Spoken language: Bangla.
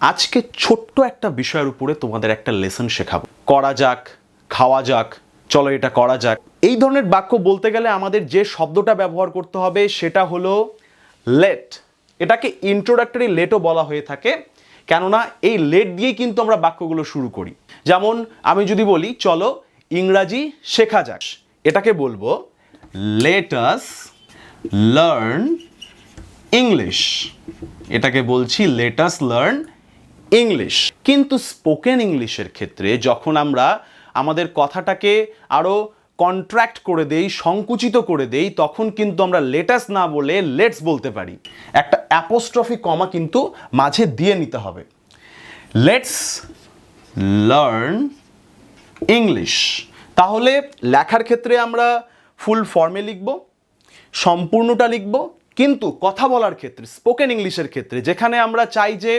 আজকে ছোট্ট একটা বিষয়ের উপরে তোমাদের একটা লেসন শেখাবো। করা যাক, খাওয়া যাক, চলো এটা করা যাক, এই ধরনের বাক্য বলতে গেলে আমাদের যে শব্দটা ব্যবহার করতে হবে সেটা হলো লেট। এটাকে ইন্ট্রোডাক্টরি লেটও বলা হয়ে থাকে, কেননা এই লেট দিয়েই কিন্তু আমরা বাক্যগুলো শুরু করি। যেমন আমি যদি বলি চলো ইংরাজি শেখা যাক, এটাকে বলবো লেট আস লার্ন ইংলিশ। এটাকে বলছি লেট আস লার্ন ইংলিশ। কিন্তু স্পোকেন ইংলিশের ক্ষেত্রে যখন আমরা আমাদের কথাটাকে আরও কন্ট্রাক্ট করে দেই, সংকুচিত করে দেই, তখন কিন্তু আমরা লেটাস না বলে লেটস বলতে পারি। একটা অ্যাপোস্ট্রফি কমা কিন্তু মাঝে দিয়ে নিতে হবে। Let's learn English. তাহলে লেখার ক্ষেত্রে আমরা ফুল ফর্মে লিখব, সম্পূর্ণটা লিখব, কিন্তু কথা বলার ক্ষেত্রে স্পোকেন ইংলিশের ক্ষেত্রে যেখানে আমরা চাই যে